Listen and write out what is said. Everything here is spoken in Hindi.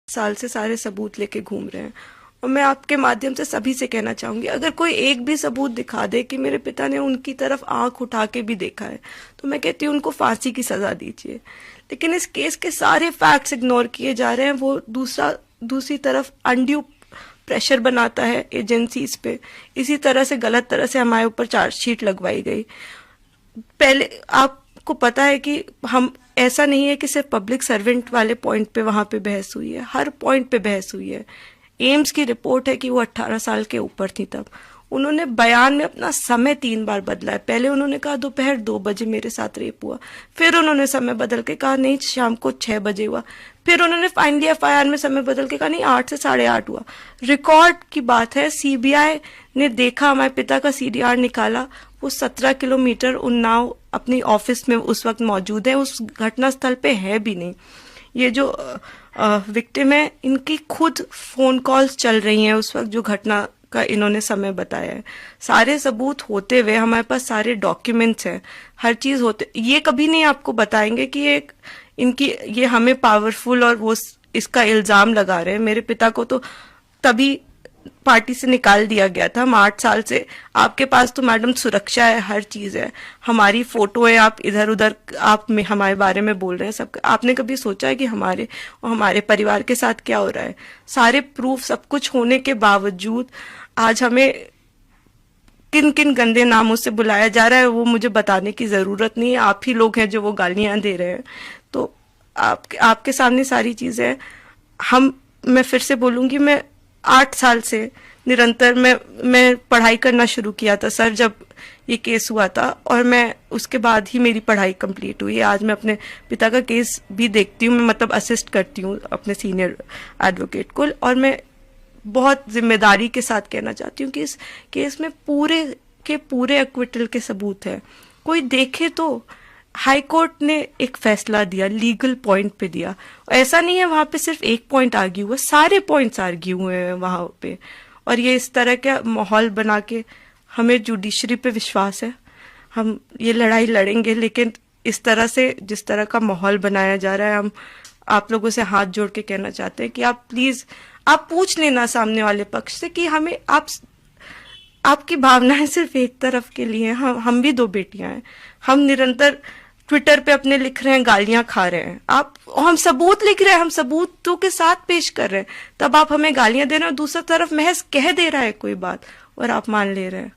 साल से सारे सबूत लेके घूम रहे हैं। और मैं आपके माध्यम से सभी से कहना चाहूंगी, अगर कोई एक भी सबूत दिखा दे कि मेरे पिता ने उनकी तरफ आंख उठा के भी देखा है, तो मैं कहती हूँ उनको फांसी की सजा दीजिए। लेकिन इस केस के सारे फैक्ट्स इग्नोर किए जा रहे हैं। वो दूसरी तरफ अनड्यू प्रेशर बनाता है एजेंसीज पे। इसी तरह से गलत तरह से हमारे ऊपर चार्जशीट लगवाई गई। पहले आपको पता है कि हम, ऐसा नहीं है कि सिर्फ पब्लिक सर्वेंट वाले पॉइंट पे वहां पे बहस हुई है, हर पॉइंट पे बहस हुई है। एम्स की रिपोर्ट है कि वो 18 साल के ऊपर थी तब। उन्होंने बयान में अपना समय 3 बार बदला है। पहले उन्होंने कहा दोपहर 2 बजे मेरे साथ रेप हुआ, फिर उन्होंने समय बदल के कहा नहीं शाम को 6 बजे हुआ, फिर उन्होंने फाइनली एफआईआर में समय बदल के कहा नहीं 8 से 8:30 हुआ। रिकॉर्ड की बात है, सीबीआई ने देखा, हमारे पिता का सीडीआर निकाला, वो 17 किलोमीटर उन्नाव अपनी ऑफिस में उस वक्त मौजूद है, उस घटना स्थल पे है भी नहीं। ये जो विक्टिम है, इनकी खुद फोन कॉल्स चल रही हैं उस वक्त जो घटना का इन्होंने समय बताया है। सारे सबूत होते हुए हमारे पास सारे डॉक्यूमेंट्स हैं, हर चीज होते, ये कभी नहीं आपको बताएंगे कि ये हमें पावरफुल और वो इसका इल्जाम लगा रहे हैं। मेरे पिता को तो तभी पार्टी से निकाल दिया गया था। हम 8 साल से, आपके पास तो मैडम सुरक्षा है, हर चीज है, हमारी फोटो है, आप इधर उधर आप हमारे बारे में बोल रहे हैं सब। आपने कभी सोचा है कि हमारे और हमारे परिवार के साथ क्या हो रहा है? सारे प्रूफ सब कुछ होने के बावजूद आज हमें किन किन गंदे नामों से बुलाया जा रहा है वो मुझे बताने की जरूरत नहीं है। आप ही लोग हैं जो वो गालियां दे रहे हैं। तो आपके सामने सारी चीजें हैं। मैं फिर से बोलूंगी, मैं 8 साल से निरंतर मैं पढ़ाई करना शुरू किया था सर जब ये केस हुआ था, और मैं उसके बाद ही मेरी पढ़ाई कंप्लीट हुई। आज मैं अपने पिता का केस भी देखती हूँ, मैं मतलब असिस्ट करती हूँ अपने सीनियर एडवोकेट को, और मैं बहुत जिम्मेदारी के साथ कहना चाहती हूँ कि इस केस में पूरे के पूरे एक्विटल के सबूत है। कोई देखे तो हाई कोर्ट ने एक फैसला दिया, लीगल पॉइंट पे दिया। ऐसा नहीं है वहां पे सिर्फ एक पॉइंट आर्ग्यू हुआ, सारे पॉइंट्स आर्ग्यू हुए हैं वहां पे। और ये इस तरह का माहौल बना के, हमें जुडिशरी पे विश्वास है, हम ये लड़ाई लड़ेंगे, लेकिन इस तरह से जिस तरह का माहौल बनाया जा रहा है, हम आप लोगों से हाथ जोड़ के कहना चाहते हैं कि आप प्लीज आप पूछ लेना सामने वाले पक्ष से कि हमें आपकी भावनाएं सिर्फ एक तरफ के लिए हैं। हम भी 2 बेटियां हैं। हम निरंतर ट्विटर पे अपने लिख रहे हैं, गालियां खा रहे हैं, हम सबूत लिख रहे हैं, हम सबूतों के साथ पेश कर रहे हैं, तब आप हमें गालियां दे रहे हैं। और दूसरी तरफ महज कह दे रहा है कोई बात और आप मान ले रहे हैं।